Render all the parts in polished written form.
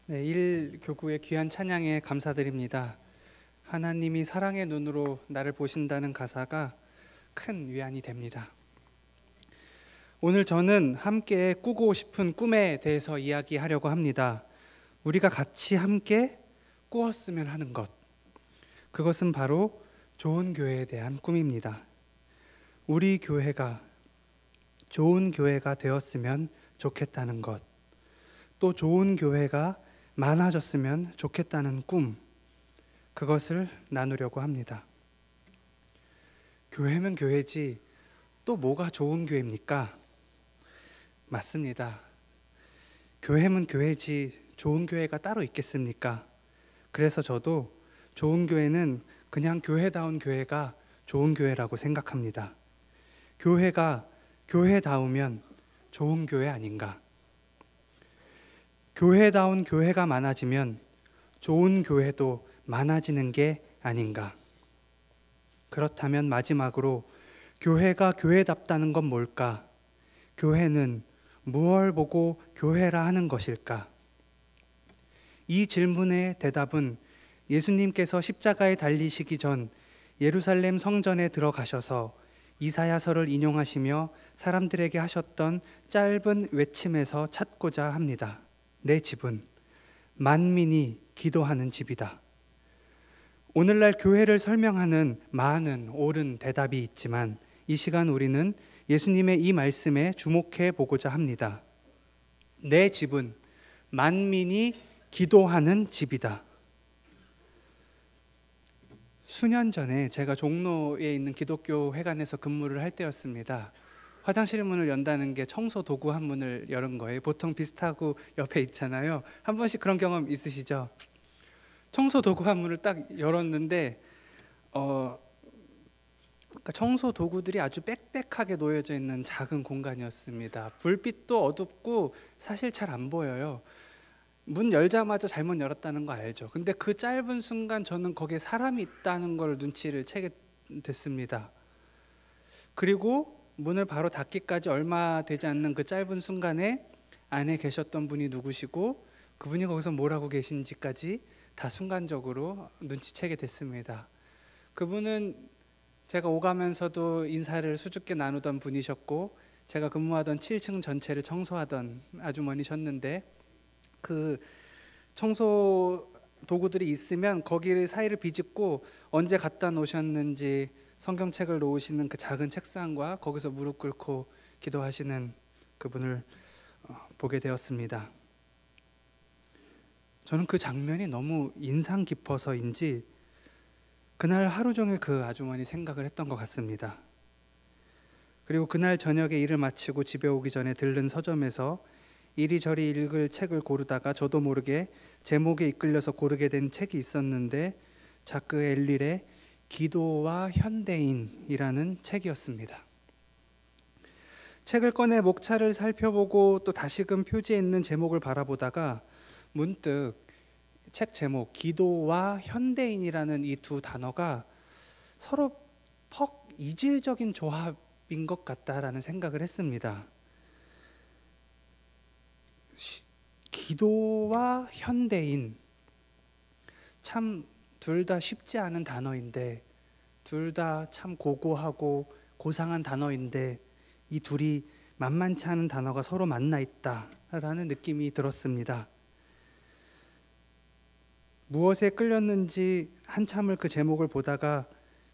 네, 1교구의 귀한 찬양에 감사드립니다. 하나님이 사랑의 눈으로 나를 보신다는 가사가 큰 위안이 됩니다. 오늘 저는 함께 꾸고 싶은 꿈에 대해서 이야기하려고 합니다. 우리가 같이 함께 꾸었으면 하는 것, 그것은 바로 좋은 교회에 대한 꿈입니다. 우리 교회가 좋은 교회가 되었으면 좋겠다는 것, 또 좋은 교회가 많아졌으면 좋겠다는 꿈, 그것을 나누려고 합니다. 교회면 교회지 또 뭐가 좋은 교회입니까? 맞습니다. 교회면 교회지 좋은 교회가 따로 있겠습니까? 그래서 저도 좋은 교회는 그냥 교회다운 교회가 좋은 교회라고 생각합니다. 교회가 교회다우면 좋은 교회 아닌가? 교회다운 교회가 많아지면 좋은 교회도 많아지는 게 아닌가? 그렇다면 마지막으로 교회가 교회답다는 건 뭘까? 교회는 무엇을 보고 교회라 하는 것일까? 이 질문의 대답은 예수님께서 십자가에 달리시기 전 예루살렘 성전에 들어가셔서 이사야서를 인용하시며 사람들에게 하셨던 짧은 외침에서 찾고자 합니다. 내 집은 만민이 기도하는 집이다. 오늘날 교회를 설명하는 많은 옳은 대답이 있지만 이 시간 우리는 예수님의 이 말씀에 주목해 보고자 합니다. 내 집은 만민이 기도하는 집이다. 수년 전에 제가 종로에 있는 기독교 회관에서 근무를 할 때였습니다. 화장실 문을 연다는 게 청소 도구 한 문을 여는 거예요. 보통 비슷하고 옆에 있잖아요. 한 번씩 그런 경험 있으시죠? 청소 도구 한 문을 딱 열었는데 그러니까 청소 도구들이 아주 빽빽하게 놓여져 있는 작은 공간이었습니다. 불빛도 어둡고 사실 잘 안 보여요. 문 열자마자 잘못 열었다는 거 알죠? 근데 그 짧은 순간 저는 거기에 사람이 있다는 걸 눈치를 채게 됐습니다. 그리고 문을 바로 닫기까지 얼마 되지 않는 그 짧은 순간에 안에 계셨던 분이 누구시고 그분이 거기서 뭘 하고 계신지까지 다 순간적으로 눈치채게 됐습니다. 그분은 제가 오가면서도 인사를 수줍게 나누던 분이셨고 제가 근무하던 7층 전체를 청소하던 아주머니셨는데 그 청소 도구들이 있으면 거기 사이를 비집고 언제 갖다 놓으셨는지 성경책을 놓으시는 그 작은 책상과 거기서 무릎 꿇고 기도하시는 그분을 보게 되었습니다. 저는 그 장면이 너무 인상 깊어서인지 그날 하루 종일 그 아주머니 생각을 했던 것 같습니다. 그리고 그날 저녁에 일을 마치고 집에 오기 전에 들른 서점에서 이리저리 읽을 책을 고르다가 저도 모르게 제목에 이끌려서 고르게 된 책이 있었는데 자크 엘릴의 기도와 현대인이라는 책이었습니다. 책을 꺼내 목차를 살펴보고 또 다시금 표지에 있는 제목을 바라보다가 문득 책 제목 기도와 현대인이라는 이 두 단어가 서로 퍽 이질적인 조합인 것 같다라는 생각을 했습니다. 기도와 현대인, 참 둘 다 쉽지 않은 단어인데 둘 다 참 고고하고 고상한 단어인데 이 둘이 만만치 않은 단어가 서로 만나 있다라는 느낌이 들었습니다. 무엇에 끌렸는지 한참을 그 제목을 보다가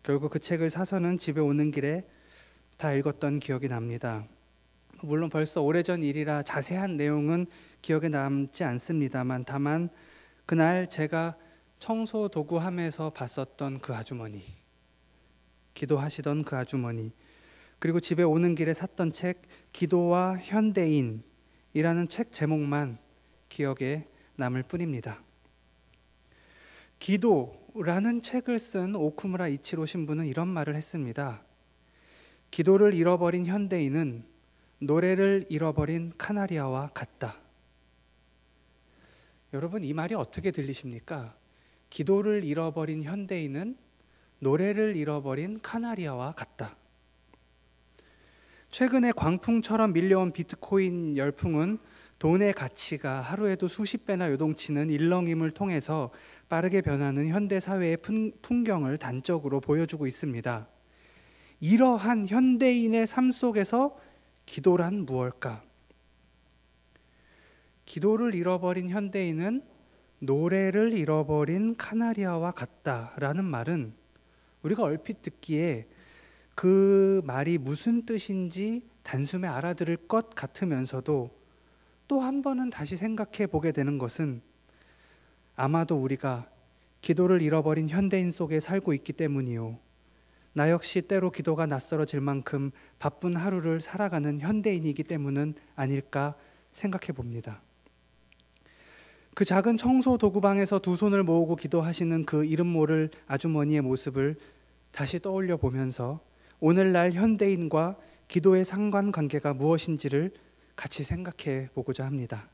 결국 그 책을 사서는 집에 오는 길에 다 읽었던 기억이 납니다. 물론 벌써 오래전 일이라 자세한 내용은 기억에 남지 않습니다만 다만 그날 제가 청소 도구 함에서 봤었던 그 아주머니, 기도하시던 그 아주머니, 그리고 집에 오는 길에 샀던 책 기도와 현대인이라는 책 제목만 기억에 남을 뿐입니다. 기도라는 책을 쓴 오쿠무라 이치로 신부는 이런 말을 했습니다. 기도를 잃어버린 현대인은 노래를 잃어버린 카나리아와 같다. 여러분, 이 말이 어떻게 들리십니까? 기도를 잃어버린 현대인은 노래를 잃어버린 카나리아와 같다. 최근에 광풍처럼 밀려온 비트코인 열풍은 돈의 가치가 하루에도 수십 배나 요동치는 일렁임을 통해서 빠르게 변하는 현대 사회의 풍경을 단적으로 보여주고 있습니다. 이러한 현대인의 삶 속에서 기도란 무엇일까? 기도를 잃어버린 현대인은 노래를 잃어버린 카나리아와 같다라는 말은 우리가 얼핏 듣기에 그 말이 무슨 뜻인지 단숨에 알아들을 것 같으면서도 또 한 번은 다시 생각해 보게 되는 것은 아마도 우리가 기도를 잃어버린 현대인 속에 살고 있기 때문이요. 나 역시 때로 기도가 낯설어질 만큼 바쁜 하루를 살아가는 현대인이기 때문은 아닐까 생각해 봅니다. 그 작은 청소 도구방에서 두 손을 모으고 기도하시는 그 이름 모를 아주머니의 모습을 다시 떠올려 보면서 오늘날 현대인과 기도의 상관관계가 무엇인지를 같이 생각해 보고자 합니다.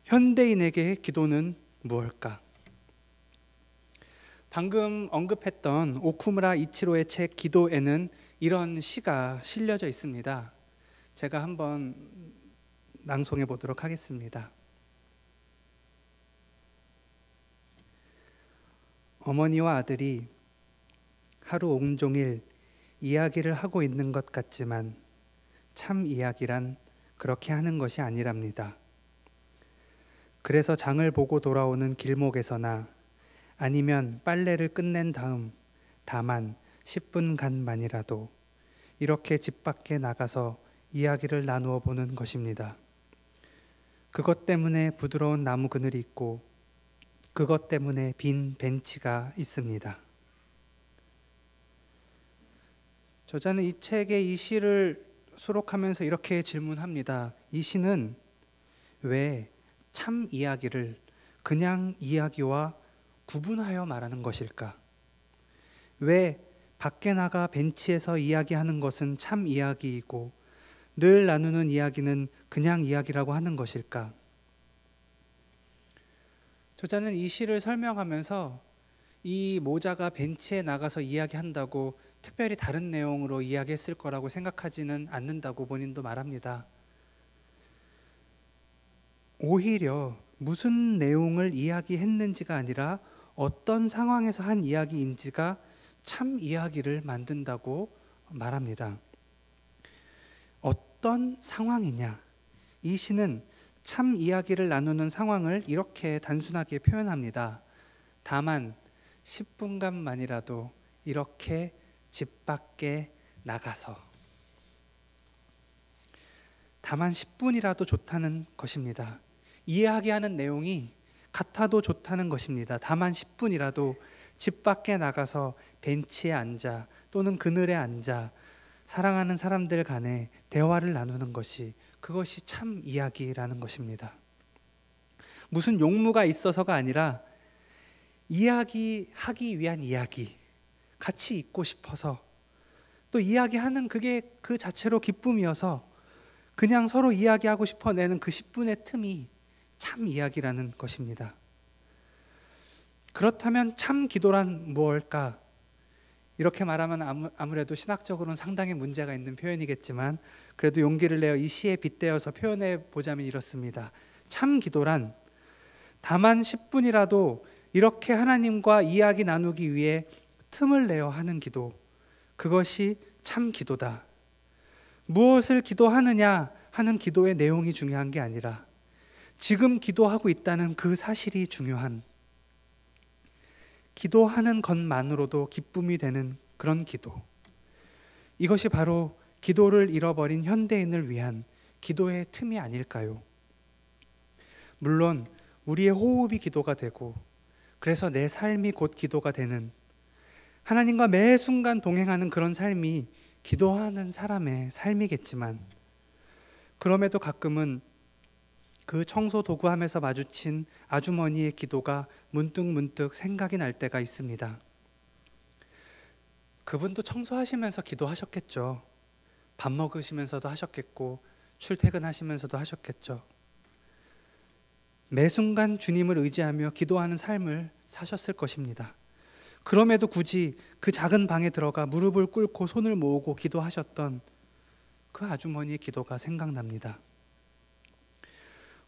현대인에게 기도는 무엇일까? 방금 언급했던 오쿠무라 이치로의 책 기도에는 이런 시가 실려져 있습니다. 제가 한번 낭송해 보도록 하겠습니다. 어머니와 아들이 하루 온종일 이야기를 하고 있는 것 같지만 참 이야기란 그렇게 하는 것이 아니랍니다. 그래서 장을 보고 돌아오는 길목에서나 아니면 빨래를 끝낸 다음 다만 10분간만이라도 이렇게 집 밖에 나가서 이야기를 나누어 보는 것입니다. 그것 때문에 부드러운 나무 그늘이 있고 그것 때문에 빈 벤치가 있습니다. 저자는 이 책의 이 시를 수록하면서 이렇게 질문합니다. 이 시는 왜 참 이야기를 그냥 이야기와 구분하여 말하는 것일까? 왜 밖에 나가 벤치에서 이야기하는 것은 참 이야기이고 늘 나누는 이야기는 그냥 이야기라고 하는 것일까? 저자는 이 시를 설명하면서 이 모자가 벤치에 나가서 이야기한다고 특별히 다른 내용으로 이야기했을 거라고 생각하지는 않는다고 본인도 말합니다. 오히려 무슨 내용을 이야기했는지가 아니라 어떤 상황에서 한 이야기인지가 참 이야기를 만든다고 말합니다. 어떤 상황이냐? 이 시는 참 이야기를 나누는 상황을 이렇게 단순하게 표현합니다. 다만 10분간만이라도 이렇게 집 밖에 나가서 다만 10분이라도 좋다는 것입니다. 이야기하는 내용이 같아도 좋다는 것입니다. 다만 10분이라도 집 밖에 나가서 벤치에 앉아 또는 그늘에 앉아 사랑하는 사람들 간에 대화를 나누는 것이 그것이 참 이야기라는 것입니다. 무슨 용무가 있어서가 아니라 이야기하기 위한 이야기, 같이 있고 싶어서 또 이야기하는 그게 그 자체로 기쁨이어서 그냥 서로 이야기하고 싶어 내는 그 10분의 틈이 참 이야기라는 것입니다. 그렇다면 참 기도란 무엇일까? 이렇게 말하면 아무래도 신학적으로는 상당히 문제가 있는 표현이겠지만 그래도 용기를 내어 이 시에 빗대어서 표현해 보자면 이렇습니다. 참 기도란 다만 10분이라도 이렇게 하나님과 이야기 나누기 위해 틈을 내어 하는 기도, 그것이 참 기도다. 무엇을 기도하느냐 하는 기도의 내용이 중요한 게 아니라 지금 기도하고 있다는 그 사실이 중요한, 기도하는 것만으로도 기쁨이 되는 그런 기도. 이것이 바로 기도를 잃어버린 현대인을 위한 기도의 틈이 아닐까요? 물론 우리의 호흡이 기도가 되고 그래서 내 삶이 곧 기도가 되는, 하나님과 매 순간 동행하는 그런 삶이 기도하는 사람의 삶이겠지만 그럼에도 가끔은 그 청소 도구함에서 마주친 아주머니의 기도가 문득 생각이 날 때가 있습니다. 그분도 청소하시면서 기도하셨겠죠. 밥 먹으시면서도 하셨겠고 출퇴근하시면서도 하셨겠죠. 매 순간 주님을 의지하며 기도하는 삶을 사셨을 것입니다. 그럼에도 굳이 그 작은 방에 들어가 무릎을 꿇고 손을 모으고 기도하셨던 그 아주머니의 기도가 생각납니다.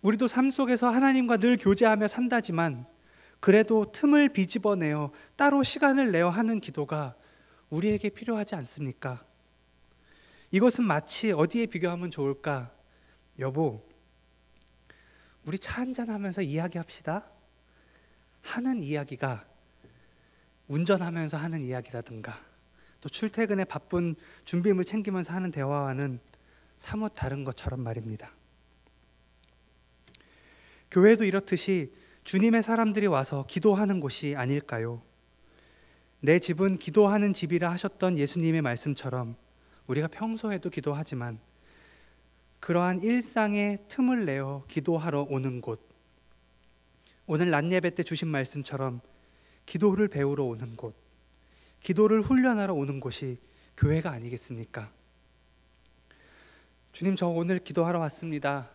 우리도 삶 속에서 하나님과 늘 교제하며 산다지만 그래도 틈을 비집어내어 따로 시간을 내어 하는 기도가 우리에게 필요하지 않습니까? 이것은 마치 어디에 비교하면 좋을까? 여보, 우리 차 한잔 하면서 이야기합시다 하는 이야기가 운전하면서 하는 이야기라든가 또 출퇴근에 바쁜 준비물 챙기면서 하는 대화와는 사뭇 다른 것처럼 말입니다. 교회도 이렇듯이 주님의 사람들이 와서 기도하는 곳이 아닐까요? 내 집은 기도하는 집이라 하셨던 예수님의 말씀처럼 우리가 평소에도 기도하지만 그러한 일상의 틈을 내어 기도하러 오는 곳, 오늘 낮 예배 때 주신 말씀처럼 기도를 배우러 오는 곳, 기도를 훈련하러 오는 곳이 교회가 아니겠습니까? 주님, 저 오늘 기도하러 왔습니다.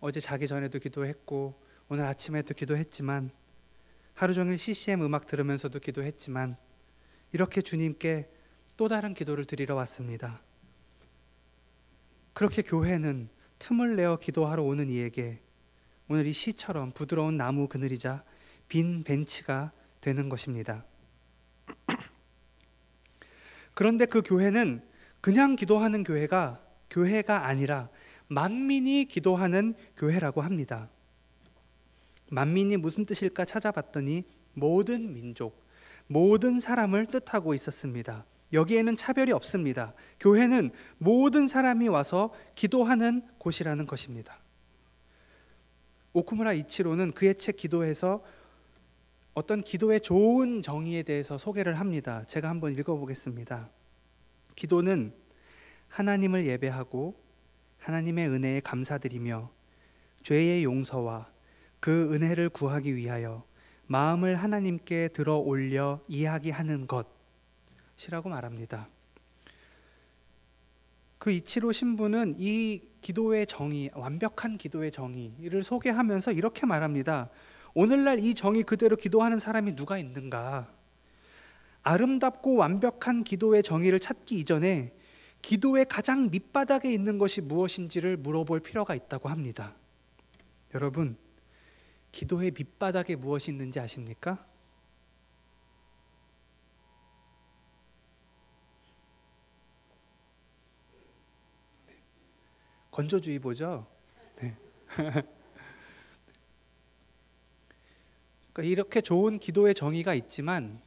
어제 자기 전에도 기도했고 오늘 아침에도 기도했지만 하루 종일 CCM 음악 들으면서도 기도했지만 이렇게 주님께 또 다른 기도를 드리러 왔습니다. 그렇게 교회는 틈을 내어 기도하러 오는 이에게 오늘 이 시처럼 부드러운 나무 그늘이자 빈 벤치가 되는 것입니다. 그런데 그 교회는 그냥 기도하는 교회가 아니라 만민이 기도하는 교회라고 합니다. 만민이 무슨 뜻일까 찾아봤더니 모든 민족, 모든 사람을 뜻하고 있었습니다. 여기에는 차별이 없습니다. 교회는 모든 사람이 와서 기도하는 곳이라는 것입니다. 오쿠무라 이치로는 그의 책 기도에서 어떤 기도의 좋은 정의에 대해서 소개를 합니다. 제가 한번 읽어보겠습니다. 기도는 하나님을 예배하고 하나님의 은혜에 감사드리며 죄의 용서와 그 은혜를 구하기 위하여 마음을 하나님께 들어 올려 이야기하는 것이라고 말합니다. 그 이치로 신부는 이 기도의 정의, 완벽한 기도의 정의를 소개하면서 이렇게 말합니다. 오늘날 이 정의 그대로 기도하는 사람이 누가 있는가? 아름답고 완벽한 기도의 정의를 찾기 이전에 기도의 가장 밑바닥에 있는 것이 무엇인지를 물어볼 필요가 있다고 합니다. 여러분, 기도의 밑바닥에 무엇이 있는지 아십니까? 건조주의보죠? 네. 그러니까 이렇게 좋은 기도의 정의가 있지만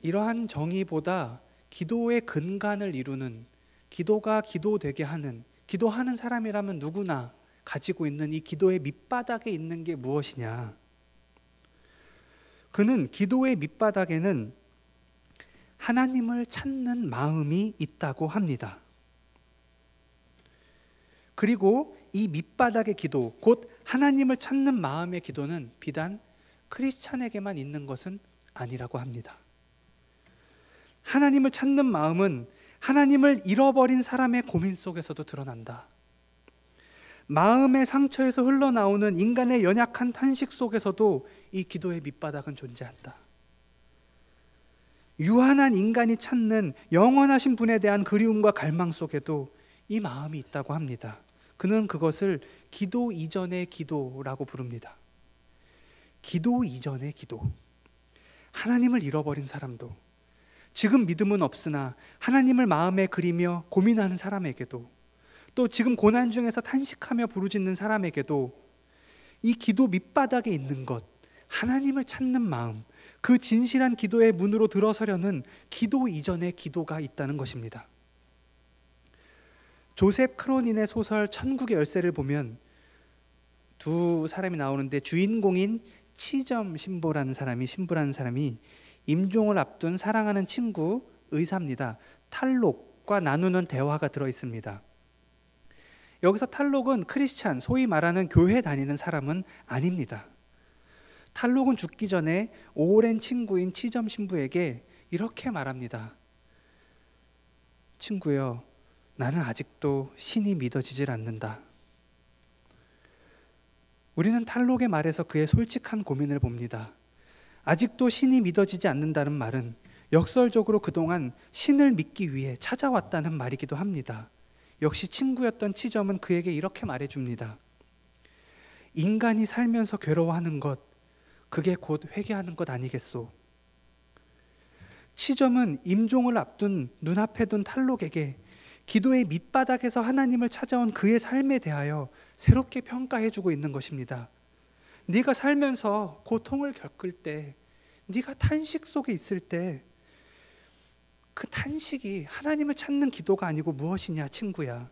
이러한 정의보다 기도의 근간을 이루는, 기도가 기도되게 하는, 기도하는 사람이라면 누구나 가지고 있는 이 기도의 밑바닥에 있는 게 무엇이냐? 그는 기도의 밑바닥에는 하나님을 찾는 마음이 있다고 합니다. 그리고 이 밑바닥의 기도, 곧 하나님을 찾는 마음의 기도는 비단 크리스찬에게만 있는 것은 아니라고 합니다. 하나님을 찾는 마음은 하나님을 잃어버린 사람의 고민 속에서도 드러난다. 마음의 상처에서 흘러나오는 인간의 연약한 탄식 속에서도 이 기도의 밑바닥은 존재한다. 유한한 인간이 찾는 영원하신 분에 대한 그리움과 갈망 속에도 이 마음이 있다고 합니다. 그는 그것을 기도 이전의 기도라고 부릅니다. 기도 이전의 기도. 하나님을 잃어버린 사람도, 지금 믿음은 없으나 하나님을 마음에 그리며 고민하는 사람에게도, 또 지금 고난 중에서 탄식하며 부르짖는 사람에게도 이 기도 밑바닥에 있는 것, 하나님을 찾는 마음, 그 진실한 기도의 문으로 들어서려는 기도 이전의 기도가 있다는 것입니다. 조셉 크로닌의 소설 천국의 열쇠를 보면 두 사람이 나오는데 주인공인 치점 신부라는 사람이 임종을 앞둔 사랑하는 친구 의사입니다. 탈록과 나누는 대화가 들어있습니다. 여기서 탈록은 크리스찬, 소위 말하는 교회 다니는 사람은 아닙니다. 탈록은 죽기 전에 오랜 친구인 치점 신부에게 이렇게 말합니다. 친구여, 나는 아직도 신이 믿어지질 않는다. 우리는 탈록의 말에서 그의 솔직한 고민을 봅니다. 아직도 신이 믿어지지 않는다는 말은 역설적으로 그동안 신을 믿기 위해 찾아왔다는 말이기도 합니다. 역시 친구였던 치점은 그에게 이렇게 말해줍니다. 인간이 살면서 괴로워하는 것, 그게 곧 회개하는 것 아니겠소? 치점은 임종을 앞둔 눈앞에 둔 탈록에게 기도의 밑바닥에서 하나님을 찾아온 그의 삶에 대하여 새롭게 평가해주고 있는 것입니다. 네가 살면서 고통을 겪을 때, 네가 탄식 속에 있을 때, 그 탄식이 하나님을 찾는 기도가 아니고 무엇이냐, 친구야.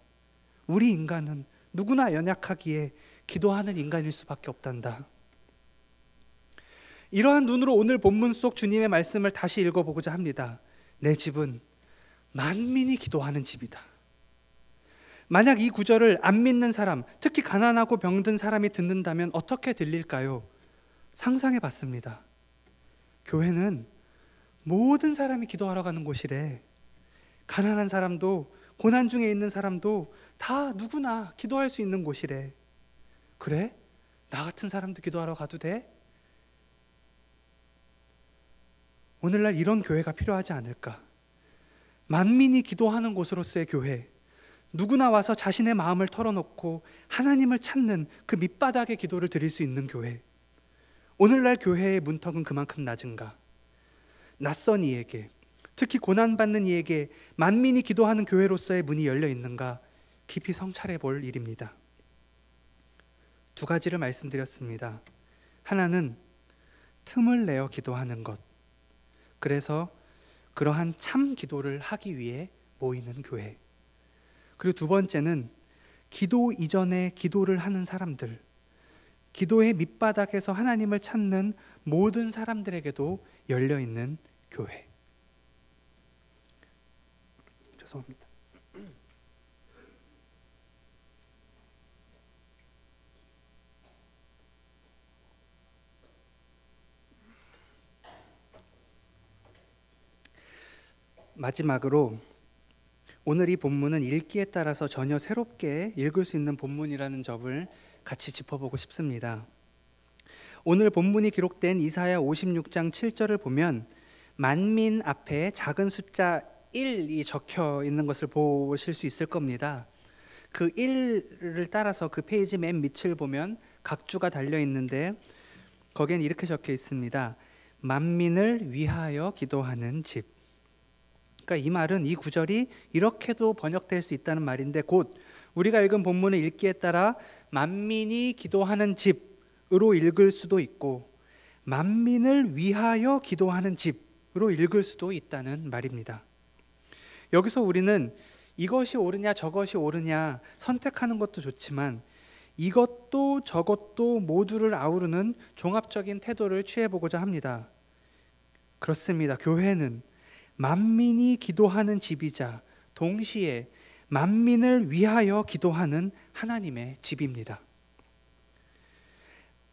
우리 인간은 누구나 연약하기에 기도하는 인간일 수밖에 없단다. 이러한 눈으로 오늘 본문 속 주님의 말씀을 다시 읽어보고자 합니다. 내 집은 만민이 기도하는 집이다. 만약 이 구절을 안 믿는 사람, 특히 가난하고 병든 사람이 듣는다면 어떻게 들릴까요? 상상해 봤습니다. 교회는 모든 사람이 기도하러 가는 곳이래. 가난한 사람도, 고난 중에 있는 사람도 다 누구나 기도할 수 있는 곳이래. 그래? 나 같은 사람도 기도하러 가도 돼? 오늘날 이런 교회가 필요하지 않을까? 만민이 기도하는 곳으로서의 교회, 누구나 와서 자신의 마음을 털어놓고 하나님을 찾는 그 밑바닥의 기도를 드릴 수 있는 교회. 오늘날 교회의 문턱은 그만큼 낮은가? 낯선 이에게, 특히 고난받는 이에게 만민이 기도하는 교회로서의 문이 열려 있는가? 깊이 성찰해 볼 일입니다. 두 가지를 말씀드렸습니다. 하나는 틈을 내어 기도하는 것. 그래서 그러한 참 기도를 하기 위해 모이는 교회. 그리고 두 번째는 기도 이전에 기도를 하는 사람들, 기도의 밑바닥에서 하나님을 찾는 모든 사람들에게도 열려있는 교회. 죄송합니다. 마지막으로 오늘 이 본문은 읽기에 따라서 전혀 새롭게 읽을 수 있는 본문이라는 점을 같이 짚어보고 싶습니다. 오늘 본문이 기록된 이사야 56장 7절을 보면 만민 앞에 작은 숫자 1이 적혀 있는 것을 보실 수 있을 겁니다. 그 1을 따라서 그 페이지 맨 밑을 보면 각주가 달려 있는데 거기엔 이렇게 적혀 있습니다. 만민을 위하여 기도하는 집. 그러니까 이 말은, 이 구절이 이렇게도 번역될 수 있다는 말인데, 곧 우리가 읽은 본문의 읽기에 따라 만민이 기도하는 집으로 읽을 수도 있고 만민을 위하여 기도하는 집으로 읽을 수도 있다는 말입니다. 여기서 우리는 이것이 옳으냐 저것이 옳으냐 선택하는 것도 좋지만 이것도 저것도 모두를 아우르는 종합적인 태도를 취해보고자 합니다. 그렇습니다. 교회는 만민이 기도하는 집이자 동시에 만민을 위하여 기도하는 하나님의 집입니다.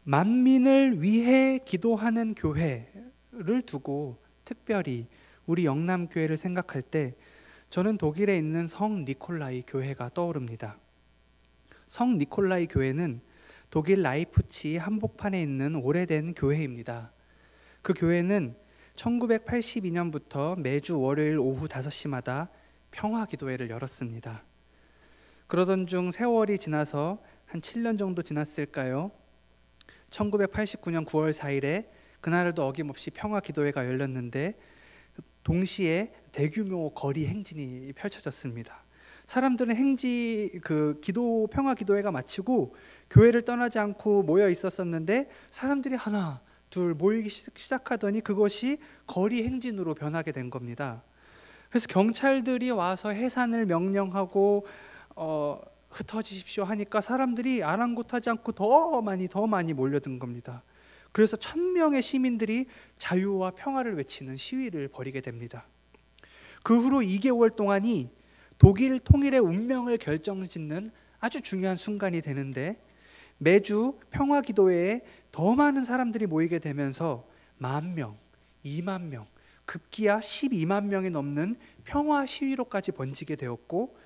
만민을 위해 기도하는 교회를 두고 특별히 우리 영남교회를 생각할 때 저는 독일에 있는 성 니콜라이 교회가 떠오릅니다. 성 니콜라이 교회는 독일 라이프치 한복판에 있는 오래된 교회입니다. 그 교회는 1982년부터 매주 월요일 오후 5시마다 평화기도회를 열었습니다. 그러던 중 세월이 지나서 한 7년 정도 지났을까요? 1989년 9월 4일에 그날도 어김없이 평화기도회가 열렸는데 동시에 대규모 거리 행진이 펼쳐졌습니다. 사람들은 기도 평화기도회가 마치고 교회를 떠나지 않고 모여 있었었는데 사람들이 하나 둘 모이기 시작하더니 그것이 거리 행진으로 변하게 된 겁니다. 그래서 경찰들이 와서 해산을 명령하고 흩어지십시오 하니까 사람들이 아랑곳하지 않고 더 많이 몰려든 겁니다. 그래서 1000명의 시민들이 자유와 평화를 외치는 시위를 벌이게 됩니다. 그 후로 2개월 동안이 독일 통일의 운명을 결정짓는 아주 중요한 순간이 되는데 매주 평화기도회에 더 많은 사람들이 모이게 되면서 10,000명, 20,000명, 급기야 12만 명이 넘는 평화 시위로까지 번지게 되었고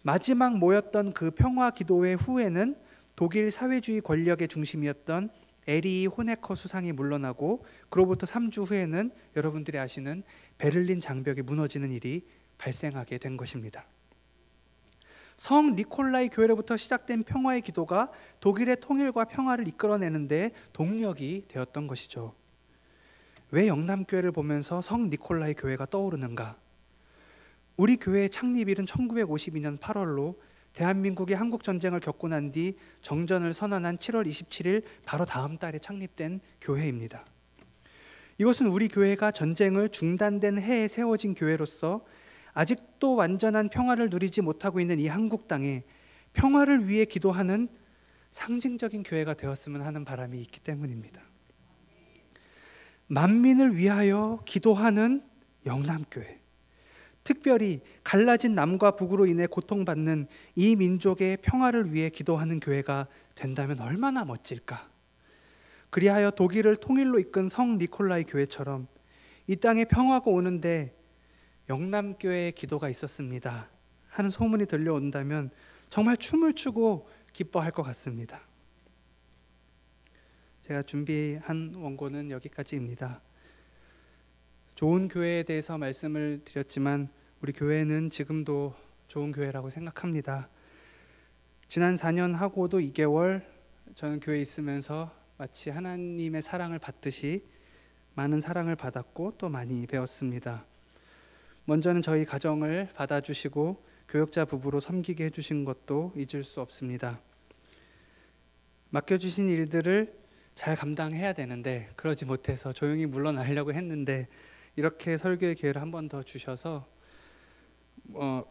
마지막 모였던 그 평화기도회 후에는 독일 사회주의 권력의 중심이었던 에리 호네커 수상이 물러나고 그로부터 3주 후에는 여러분들이 아시는 베를린 장벽이 무너지는 일이 발생하게 된 것입니다. 성 니콜라이 교회로부터 시작된 평화의 기도가 독일의 통일과 평화를 이끌어내는데 동력이 되었던 것이죠. 왜 영남교회를 보면서 성 니콜라이 교회가 떠오르는가? 우리 교회의 창립일은 1952년 8월로 대한민국이 한국전쟁을 겪고 난 뒤 정전을 선언한 7월 27일 바로 다음 달에 창립된 교회입니다. 이것은 우리 교회가 전쟁을 중단된 해에 세워진 교회로서 아직도 완전한 평화를 누리지 못하고 있는 이 한국 땅에 평화를 위해 기도하는 상징적인 교회가 되었으면 하는 바람이 있기 때문입니다. 만민을 위하여 기도하는 영남교회, 특별히 갈라진 남과 북으로 인해 고통받는 이 민족의 평화를 위해 기도하는 교회가 된다면 얼마나 멋질까? 그리하여 독일을 통일로 이끈 성 니콜라이 교회처럼 이 땅에 평화가 오는데 영남교회의 기도가 있었습니다 하는 소문이 들려온다면 정말 춤을 추고 기뻐할 것 같습니다. 제가 준비한 원고는 여기까지입니다. 좋은 교회에 대해서 말씀을 드렸지만 우리 교회는 지금도 좋은 교회라고 생각합니다. 지난 4년 하고도 2개월 저는 교회에 있으면서 마치 하나님의 사랑을 받듯이 많은 사랑을 받았고 또 많이 배웠습니다. 먼저는 저희 가정을 받아주시고 교역자 부부로 섬기게 해주신 것도 잊을 수 없습니다. 맡겨주신 일들을 잘 감당해야 되는데 그러지 못해서 조용히 물러나려고 했는데 이렇게 설교의 기회를 한 번 더 주셔서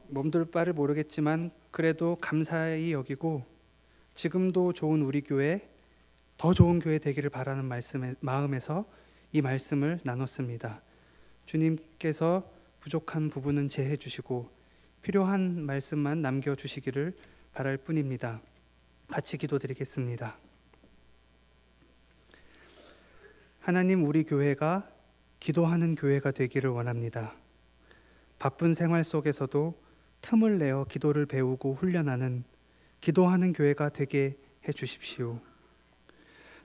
몸둘 바를 모르겠지만 그래도 감사히 여기고 지금도 좋은 우리 교회, 더 좋은 교회 되기를 바라는 마음에서 이 말씀을 나눴습니다. 주님께서 부족한 부분은 제해 주시고 필요한 말씀만 남겨주시기를 바랄 뿐입니다. 같이 기도드리겠습니다. 하나님, 우리 교회가 기도하는 교회가 되기를 원합니다. 바쁜 생활 속에서도 틈을 내어 기도를 배우고 훈련하는 기도하는 교회가 되게 해주십시오.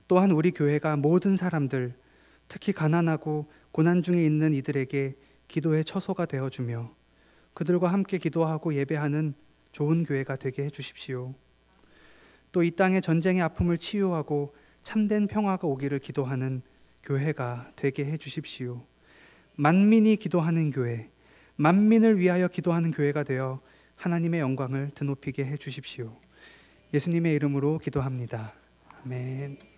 또한 우리 교회가 모든 사람들, 특히 가난하고 고난 중에 있는 이들에게 기도의 처소가 되어주며 그들과 함께 기도하고 예배하는 좋은 교회가 되게 해주십시오. 또 이 땅의 전쟁의 아픔을 치유하고 참된 평화가 오기를 기도하는 교회가 되게 해주십시오. 만민이 기도하는 교회, 만민을 위하여 기도하는 교회가 되어 하나님의 영광을 드높이게 해주십시오. 예수님의 이름으로 기도합니다. 아멘.